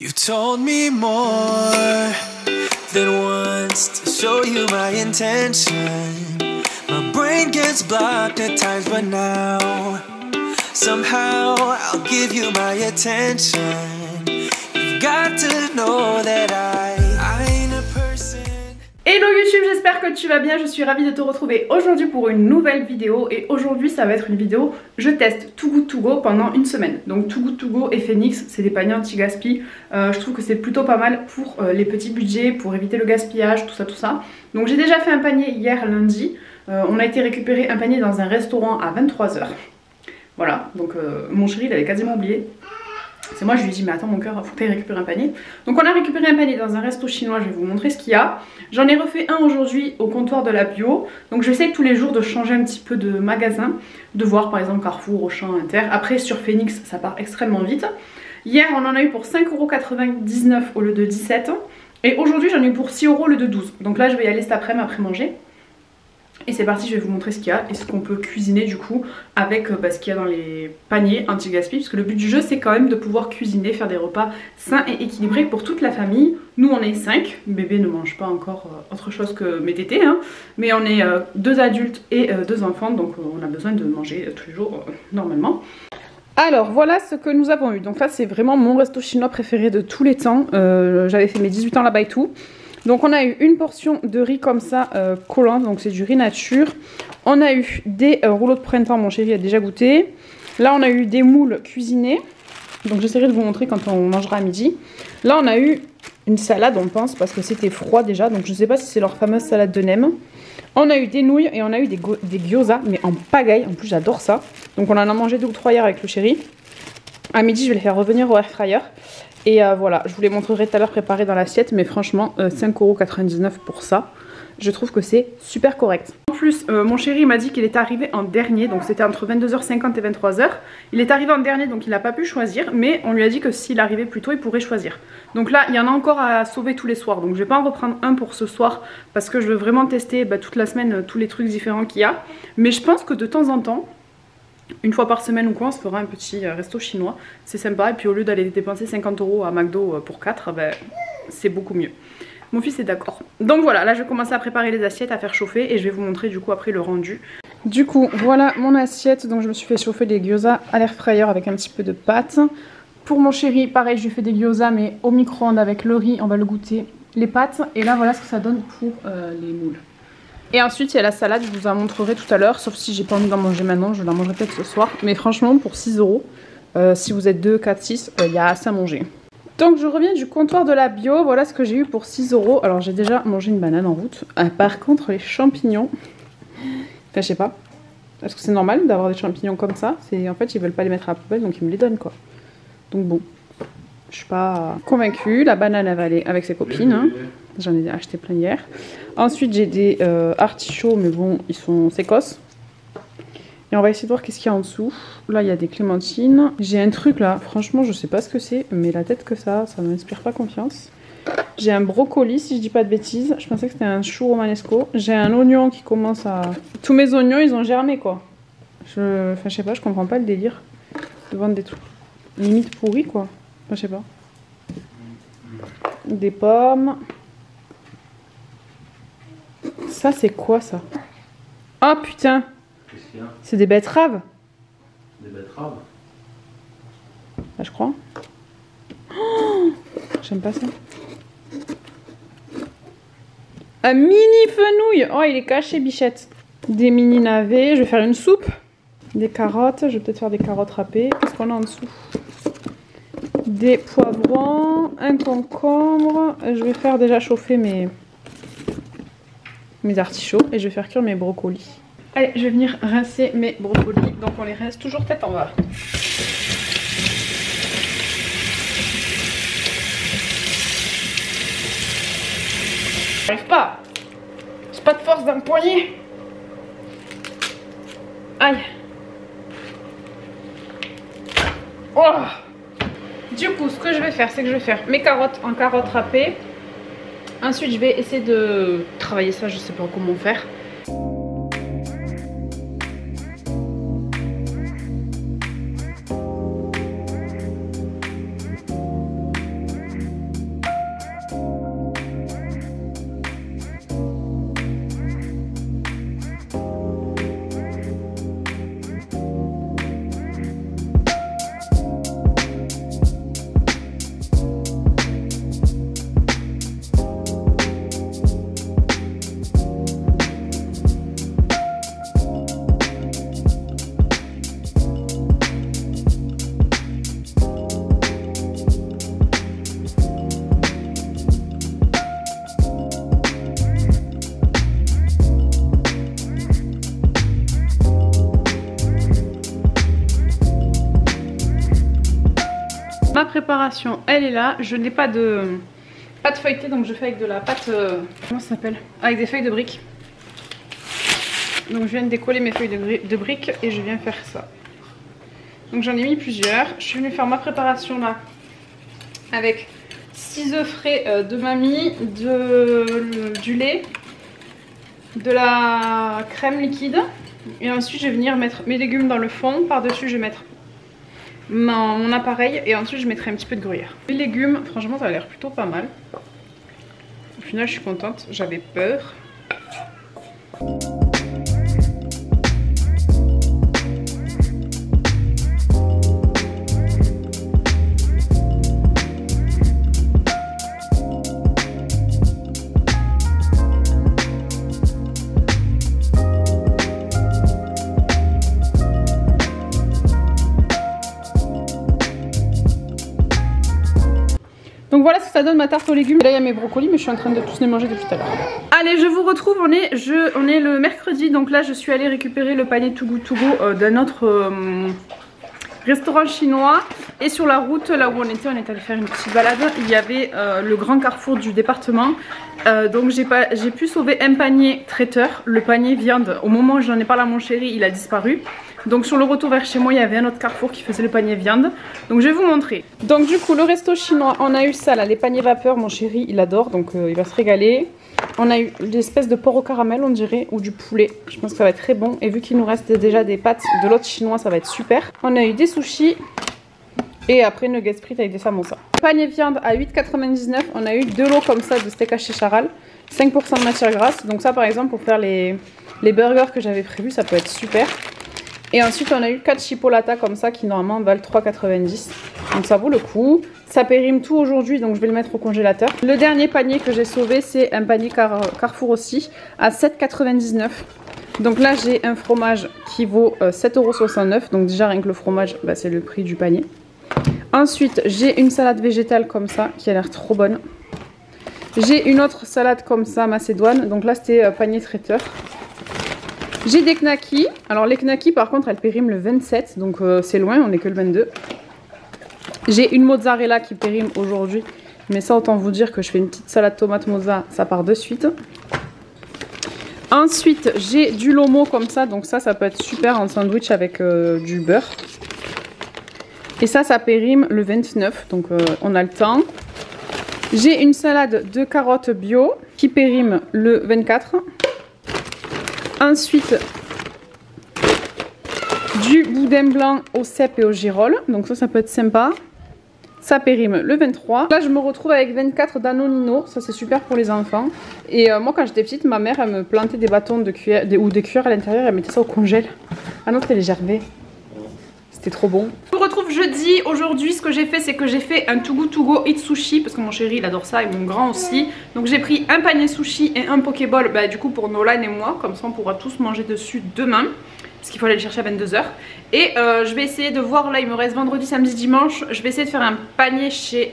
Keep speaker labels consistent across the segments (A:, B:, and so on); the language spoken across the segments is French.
A: You told me more than once to show you my intention. My brain gets blocked at times, but now somehow I'll give you my attention. You've got to know that I ain't a person.
B: Hello YouTube, j'espère que tu vas bien, je suis ravie de te retrouver aujourd'hui pour une nouvelle vidéo. Et aujourd'hui ça va être une vidéo, je teste Too Good To Go pendant une semaine. Donc Too Good To Go et Phoenix, c'est des paniers anti-gaspi. Je trouve que c'est plutôt pas mal pour les petits budgets, pour éviter le gaspillage, tout ça. Donc j'ai déjà fait un panier hier lundi. On a été récupérer un panier dans un restaurant à 23 h. Voilà, donc mon chéri il avait quasiment oublié. C'est moi, je lui ai dit mais attends mon cœur, faut que tu ailles récupérer un panier. Donc on a récupéré un panier dans un resto chinois, je vais vous montrer ce qu'il y a. J'en ai refait un aujourd'hui au comptoir de la bio. Donc j'essaie tous les jours de changer un petit peu de magasin, de voir par exemple Carrefour, Auchan, Inter. Après sur Phoenix ça part extrêmement vite. Hier on en a eu pour 5,99 € au lieu de 17 €. Et aujourd'hui j'en ai eu pour 6 € au lieu de 12 €. Donc là je vais y aller cet après-midi après manger. Et c'est parti, je vais vous montrer ce qu'il y a et ce qu'on peut cuisiner du coup avec ce qu'il y a dans les paniers anti-gaspi. Parce que le but du jeu c'est quand même de pouvoir cuisiner, faire des repas sains et équilibrés pour toute la famille. Nous on est 5, bébé ne mange pas encore autre chose que mes tétés hein. Mais on est 2 adultes et 2 enfants, donc on a besoin de manger tous les jours normalement. Alors voilà ce que nous avons eu. Donc là c'est vraiment mon resto chinois préféré de tous les temps. J'avais fait mes 18 ans là-bas et tout. Donc on a eu une portion de riz comme ça collant, donc c'est du riz nature. On a eu des rouleaux de printemps, mon chéri a déjà goûté. Là on a eu des moules cuisinés, donc j'essaierai de vous montrer quand on mangera à midi. Là on a eu une salade on pense parce que c'était froid déjà, donc je ne sais pas si c'est leur fameuse salade de nem. On a eu des nouilles et on a eu des gyoza, mais en pagaille, en plus j'adore ça. Donc on en a mangé 2 ou 3 hier avec le chéri. À midi je vais les faire revenir au air fryer. Et voilà, je vous les montrerai tout à l'heure préparés dans l'assiette, mais franchement 5,99 € pour ça, je trouve que c'est super correct. En plus, mon chéri m'a dit qu'il était arrivé en dernier, donc c'était entre 22h50 et 23 h. Il est arrivé en dernier, donc il n'a pas pu choisir, mais on lui a dit que s'il arrivait plus tôt, il pourrait choisir. Donc là, il y en a encore à sauver tous les soirs, donc je vais pas en reprendre un pour ce soir, parce que je veux vraiment tester toute la semaine tous les trucs différents qu'il y a. Mais je pense que de temps en temps, une fois par semaine ou quoi, on se fera un petit resto chinois, c'est sympa. Et puis au lieu d'aller dépenser 50 € à McDo pour 4, c'est beaucoup mieux. Mon fils est d'accord. Donc voilà, là je vais commencer à préparer les assiettes, à faire chauffer et je vais vous montrer du coup après le rendu. Du coup voilà mon assiette, donc je me suis fait chauffer des gyoza à l'air fryer avec un petit peu de pâte. Pour mon chéri pareil, je lui fais des gyoza mais au micro-ondes avec le riz, on va le goûter, les pâtes. Et là voilà ce que ça donne pour les moules. Et ensuite il y a la salade, je vous en montrerai tout à l'heure, sauf si j'ai pas envie d'en manger maintenant, je la mangerai peut-être ce soir. Mais franchement pour 6 €, si vous êtes 2, 4, 6, il y a assez à manger. Donc je reviens du comptoir de la bio, voilà ce que j'ai eu pour 6 €. Alors j'ai déjà mangé une banane en route. Par contre les champignons, enfin je sais pas, est-ce que c'est normal d'avoir des champignons comme ça? En fait ils veulent pas les mettre à la poubelle donc ils me les donnent quoi. Donc bon, je suis pas convaincue. La banane elle va aller avec ses copines hein. J'en ai acheté plein hier. Ensuite j'ai des artichauts mais bon ils sont sécos. Et on va essayer de voir qu'est-ce qu'il y a en dessous. Là il y a des clémentines. J'ai un truc là, franchement je sais pas ce que c'est, mais la tête que ça m'inspire pas confiance. J'ai un brocoli si je dis pas de bêtises. Je pensais que c'était un chou romanesco. J'ai un oignon qui commence à... Tous mes oignons ils ont germé quoi. Enfin je sais pas, je comprends pas le délire de vendre des trucs limite pourris quoi. Enfin je sais pas. Des pommes. Ça c'est quoi ça? Oh putain!
C: Qu'est-ce qu'il y a?
B: C'est des betteraves.
C: Des betteraves?
B: Bah je crois. Oh, j'aime pas ça. Un mini fenouil. Oh il est caché bichette. Des mini navets. Je vais faire une soupe. Des carottes. Je vais peut-être faire des carottes râpées. Qu'est-ce qu'on a en dessous? Des poivrons. Un concombre. Je vais faire déjà chauffer mes artichauts. Et je vais faire cuire mes brocolis. Allez, je vais venir rincer mes brocolis. Donc on les rince toujours tête en bas. J'arrive pas. J'ai pas de force dans le poignet. Aïe. Oh. Du coup, ce que je vais faire, c'est que je vais faire mes carottes en carottes râpées. Ensuite, je vais essayer de travailler ça, je sais pas comment faire. préparation, elle est là. Je n'ai pas de pâte feuilletée, donc je fais avec de la pâte... comment ça s'appelle? Avec des feuilles de briques. Donc je viens de décoller mes feuilles de briques et je viens faire ça. Donc j'en ai mis plusieurs. Je suis venue faire ma préparation là avec 6 œufs frais de mamie, du lait, de la crème liquide. Et ensuite je vais venir mettre mes légumes dans le fond. Par-dessus je vais mettre mon appareil et ensuite je mettrai un petit peu de gruyère. Les légumes, franchement ça a l'air plutôt pas mal. Au final je suis contente, j'avais peur. Donc voilà ce que ça donne ma tarte aux légumes. Et là il y a mes brocolis mais je suis en train de tous les manger depuis tout à l'heure. Allez, je vous retrouve, on est le mercredi. Donc là je suis allée récupérer le panier Too Good To Go d'un autre restaurant chinois. Et sur la route là où on est allé faire une petite balade. Il y avait le grand carrefour du département. Donc j'ai pu sauver un panier traiteur. Le panier viande, au moment où j'en ai parlé à mon chéri, il a disparu. Donc sur le retour vers chez moi il y avait un autre carrefour qui faisait le panier viande. Donc je vais vous montrer. Donc du coup le resto chinois, on a eu ça là, les paniers vapeur, mon chéri il adore donc il va se régaler. On a eu l'espèce de porc au caramel on dirait, ou du poulet. Je pense que ça va être très bon. Et vu qu'il nous reste déjà des pâtes de l'autre chinois ça va être super. On a eu des sushis. Et après nuggets frites avec des samosas. Panier viande à 8,99. On a eu 2 lots comme ça de steak haché charal. 5% de matière grasse. Donc ça par exemple pour faire les burgers que j'avais prévus ça peut être super. Et ensuite on a eu 4 chipolatas comme ça qui normalement valent 3,90. Donc ça vaut le coup. Ça périme tout aujourd'hui donc je vais le mettre au congélateur. Le dernier panier que j'ai sauvé c'est un panier Carrefour aussi à 7,99. Donc là j'ai un fromage qui vaut 7,69 €. Donc déjà rien que le fromage bah, c'est le prix du panier. Ensuite j'ai une salade végétale comme ça qui a l'air trop bonne. J'ai une autre salade comme ça macédoine. Donc là c'était panier traiteur. J'ai des knackis. Alors les knackis par contre elles périment le 27. Donc c'est loin, on n'est que le 22. J'ai une mozzarella qui périme aujourd'hui. Mais ça autant vous dire que je fais une petite salade tomate mozza. Ça part de suite. Ensuite j'ai du lomo comme ça. Donc ça peut être super en sandwich avec du beurre. Et ça périme le 29. Donc on a le temps. J'ai une salade de carottes bio qui périme le 24. Ensuite, du boudin blanc au cèpe et au girolles. Donc ça peut être sympa. Ça périme le 23. Là, je me retrouve avec 24 Danonino. Ça, c'est super pour les enfants. Et moi, quand j'étais petite, ma mère, elle me plantait des bâtons de cuillère, ou des cuillères à l'intérieur. Elle mettait ça au congèle. Ah non, c'était les Gervais. C'était trop bon. Je vous retrouve jeudi. Aujourd'hui ce que j'ai fait c'est que j'ai fait un Too Good To Go Eat Sushi parce que mon chéri il adore ça et mon grand aussi. Donc j'ai pris un panier sushi et un pokéball bah, du coup pour Nolan et moi. Comme ça on pourra tous manger dessus demain. Parce qu'il faut aller le chercher à 22 h. Et je vais essayer de voir, là il me reste vendredi, samedi, dimanche. Je vais essayer de faire un panier chez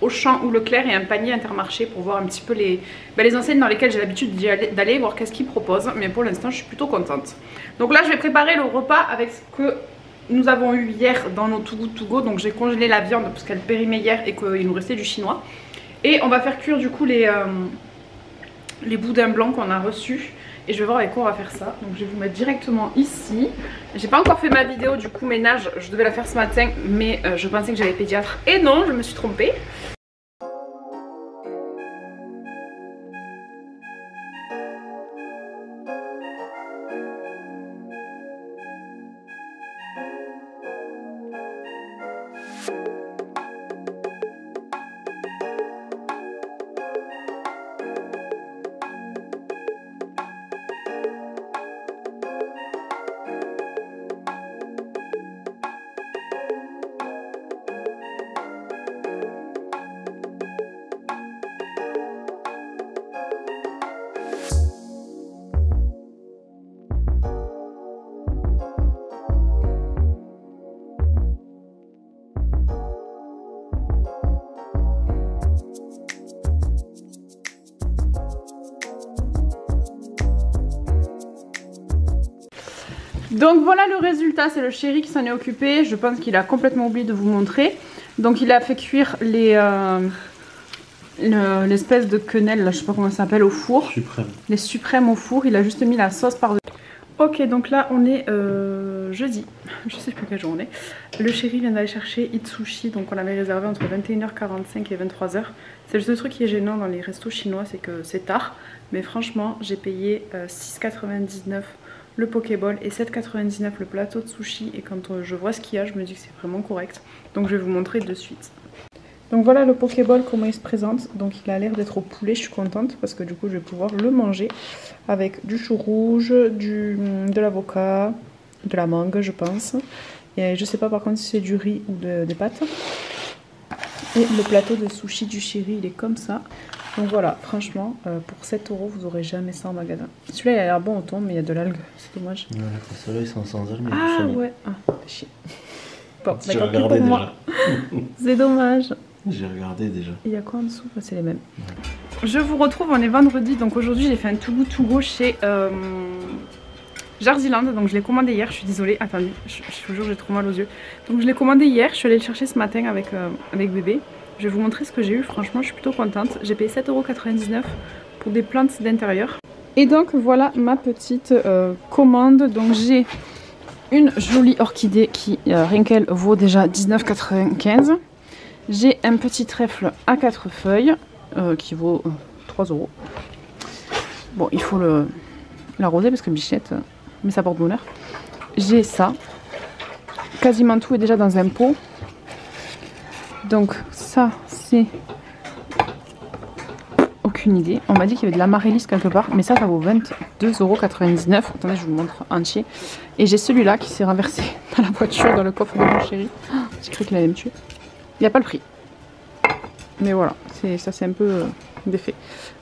B: Auchan ou Leclerc et un panier Intermarché pour voir un petit peu les enseignes dans lesquelles j'ai l'habitude d'aller, voir qu'est-ce qu'ils proposent. Mais pour l'instant je suis plutôt contente. Donc là je vais préparer le repas avec ce que nous avons eu hier dans nos Too Good To Go. Donc j'ai congelé la viande parce qu'elle périmait hier et qu'il nous restait du chinois. Et on va faire cuire du coup les boudins blancs qu'on a reçus. Et je vais voir avec quoi on va faire ça. Donc je vais vous mettre directement ici. J'ai pas encore fait ma vidéo du coup ménage. Je devais la faire ce matin mais je pensais que j'avais pédiatre. Et non, je me suis trompée. Donc voilà le résultat, c'est le chéri qui s'en est occupé. Je pense qu'il a complètement oublié de vous montrer. Donc il a fait cuire les l'espèce de quenelle, là, je sais pas comment ça s'appelle, au four.
C: Suprême.
B: Les suprêmes au four, il a juste mis la sauce par-dessus. Ok, donc là on est jeudi, je sais plus quel jour on est. Le chéri vient d'aller chercher Itsushi, donc on avait réservé entre 21h45 et 23h. C'est le seul truc qui est gênant dans les restos chinois, c'est que c'est tard. Mais franchement, j'ai payé 6,99 le Pokéball et 7,99 le plateau de sushi. Et quand je vois ce qu'il y a, je me dis que c'est vraiment correct. Donc je vais vous montrer de suite. Donc voilà le Pokéball, comment il se présente. Donc il a l'air d'être au poulet, je suis contente parce que du coup je vais pouvoir le manger avec du chou rouge, de l'avocat, de la mangue je pense. Et je sais pas par contre si c'est du riz ou des pâtes. Et le plateau de sushi du chéri il est comme ça. Donc voilà, franchement pour 7 € vous aurez jamais ça en magasin. Celui-là il a l'air bon au thon mais il y a de l'algue, c'est dommage.
C: Ouais, ceux-là ils sont sans algue.
B: Ah ouais, ah, chier. Bon,
C: J'ai
B: d'accord,
C: regardé
B: pour moi. C'est dommage.
C: J'ai regardé déjà.
B: Il y a quoi en dessous? C'est les mêmes. Ouais. Je vous retrouve, on est vendredi, donc aujourd'hui j'ai fait un Too Good To Go chez Jardiland, donc je l'ai commandé hier, je suis désolée, attendez, je vous jure j'ai trop mal aux yeux. Donc je l'ai commandé hier, je suis allée le chercher ce matin avec bébé. Je vais vous montrer ce que j'ai eu, franchement je suis plutôt contente. J'ai payé 7,99 € pour des plantes d'intérieur. Et donc voilà ma petite commande, donc j'ai une jolie orchidée qui rien qu'elle vaut déjà 19,95 €. J'ai un petit trèfle à 4 feuilles qui vaut 3 €. Bon, il faut l'arroser parce que Bichette, mais ça porte bonheur. J'ai ça. Quasiment tout est déjà dans un pot. Donc ça, c'est... Aucune idée. On m'a dit qu'il y avait de l'amaryllis quelque part, mais ça vaut 22,99 €. Attendez, je vous montre entier. Et j'ai celui-là qui s'est renversé dans la voiture, dans le coffre de mon chéri. J'ai cru qu'il allait me tuer. Il n'y a pas le prix. Mais voilà, ça c'est un peu défait.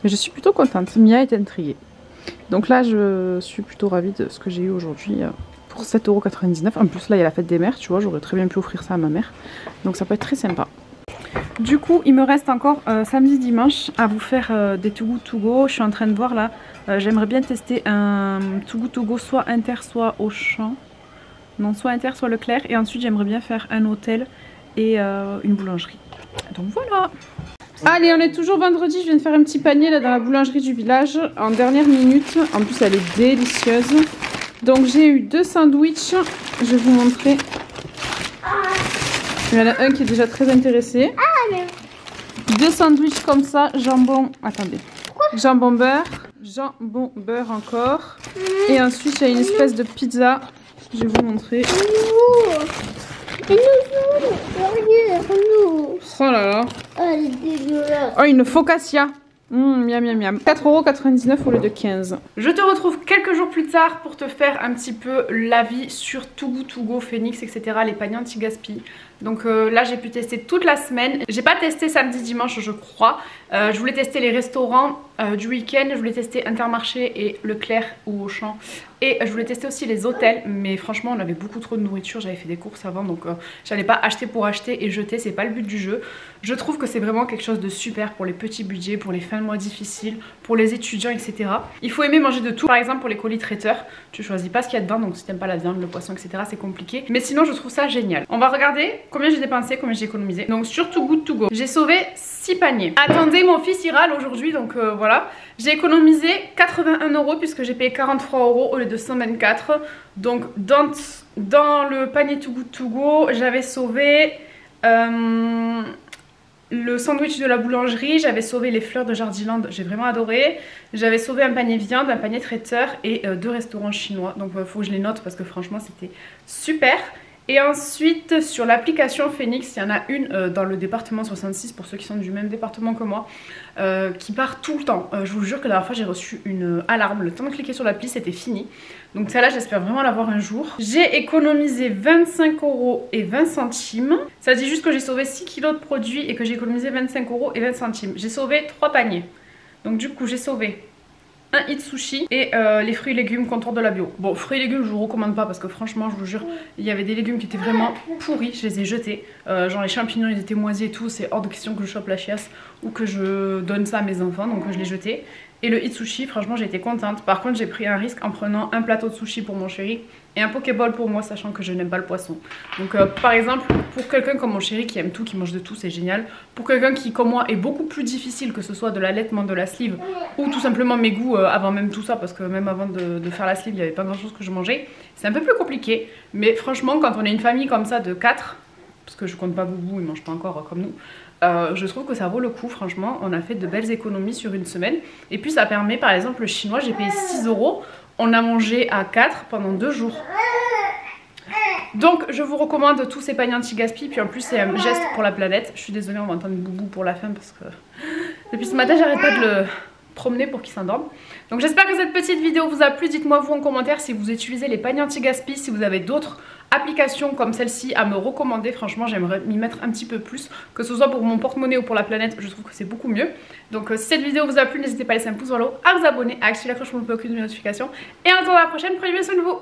B: Mais je suis plutôt contente. Mia est intriguée. Donc là, je suis plutôt ravie de ce que j'ai eu aujourd'hui pour 7,99 €. En plus, là, il y a la fête des mères, tu vois. J'aurais très bien pu offrir ça à ma mère. Donc ça peut être très sympa. Du coup, il me reste encore samedi, dimanche à vous faire des Too Good To Go. Je suis en train de voir là. J'aimerais bien tester un Too Good To Go soit Inter, soit Auchan. Non, soit Inter, soit Leclerc. Et ensuite, j'aimerais bien faire un hôtel et une boulangerie. Donc voilà. Allez, on est toujours vendredi, je viens de faire un petit panier là dans la boulangerie du village en dernière minute. En plus elle est délicieuse. Donc j'ai eu 2 sandwichs, je vais vous montrer. Il y en a un qui est déjà très intéressé. 2 sandwichs comme ça, jambon, attendez. Jambon beurre encore. Et ensuite il y a une espèce de pizza, je vais vous montrer. Oh là là.
D: Elle est dégueulasse.
B: Oh, une focaccia. Miam miam miam. 4,99 € au lieu de 15 €. Je te retrouve quelques jours plus tard pour te faire un petit peu l'avis sur Too Good To Go, Phoenix, etc. Les paniers anti-gaspi. Donc là j'ai pu tester toute la semaine. J'ai pas testé samedi, dimanche je crois. Je voulais tester les restaurants du week-end. Je voulais tester Intermarché et Leclerc ou Auchan. Et je voulais tester aussi les hôtels. Mais franchement on avait beaucoup trop de nourriture. J'avais fait des courses avant donc j'allais pas acheter pour acheter et jeter. C'est pas le but du jeu. Je trouve que c'est vraiment quelque chose de super pour les petits budgets, pour les fins de mois difficiles, pour les étudiants, etc. Il faut aimer manger de tout. Par exemple pour les colis traiteurs, tu choisis pas ce qu'il y a dedans. Donc si t'aimes pas la viande, le poisson, etc. c'est compliqué. Mais sinon je trouve ça génial. On va regarder combien j'ai dépensé, combien j'ai économisé. Donc sur Too Good To Go, j'ai sauvé 6 paniers. Attendez, mon fils il râle aujourd'hui donc voilà. J'ai économisé 81 € puisque j'ai payé 43 € au lieu de 124. Donc dans le panier Too Good To Go, j'avais sauvé le sandwich de la boulangerie, j'avais sauvé les fleurs de Jardiland, j'ai vraiment adoré. J'avais sauvé un panier viande, un panier traiteur et 2 restaurants chinois. Donc il faut que je les note parce que franchement c'était super. Et ensuite sur l'application Phoenix, il y en a une dans le département 66 pour ceux qui sont du même département que moi qui part tout le temps. Je vous jure que la dernière fois j'ai reçu une alarme, le temps de cliquer sur l'appli c'était fini. Donc celle-là j'espère vraiment l'avoir un jour. J'ai économisé 25,20 €. Ça dit juste que j'ai sauvé 6 kg de produits et que j'ai économisé 25,20 €. J'ai sauvé 3 paniers. Donc du coup j'ai sauvé un Itsushi et les fruits et légumes comptoir de la bio. Bon, fruits et légumes je vous recommande pas parce que franchement je vous jure il y avait des légumes qui étaient vraiment pourris, je les ai jetés. Genre les champignons ils étaient moisis et tout, c'est hors de question que je chope la chiasse ou que je donne ça à mes enfants donc je les jetais. Et le hit sushi, franchement j'ai été contente. Par contre j'ai pris un risque en prenant un plateau de sushi pour mon chéri et un pokéball pour moi, sachant que je n'aime pas le poisson. Donc par exemple, pour quelqu'un comme mon chéri qui aime tout, qui mange de tout, c'est génial. Pour quelqu'un qui comme moi est beaucoup plus difficile, que ce soit de l'allaitement, de la sleeve ou tout simplement mes goûts avant même tout ça, parce que même avant de faire la sleeve il n'y avait pas grand chose que je mangeais, c'est un peu plus compliqué. Mais franchement quand on est une famille comme ça de 4, parce que je compte pas Boubou, il mange pas encore comme nous, je trouve que ça vaut le coup. Franchement on a fait de belles économies sur une semaine. Et puis ça permet, par exemple le chinois, j'ai payé 6 €, on a mangé à 4 pendant 2 jours. Donc je vous recommande tous ces paniers anti-gaspi. Puis en plus c'est un geste pour la planète. Je suis désolée, on va entendre Boubou pour la fin parce que depuis ce matin j'arrête pas de le promener pour qu'il s'endorme. Donc j'espère que cette petite vidéo vous a plu. Dites-moi vous en commentaire si vous utilisez les paniers anti-gaspi, si vous avez d'autres applications comme celle-ci à me recommander. Franchement j'aimerais m'y mettre un petit peu plus, que ce soit pour mon porte-monnaie ou pour la planète. Je trouve que c'est beaucoup mieux. Donc si cette vidéo vous a plu, n'hésitez pas à laisser un pouce vers le haut, à vous abonner, à activer la cloche pour ne louper aucune notification. Et en attendant la prochaine, prenez bien soin de vous.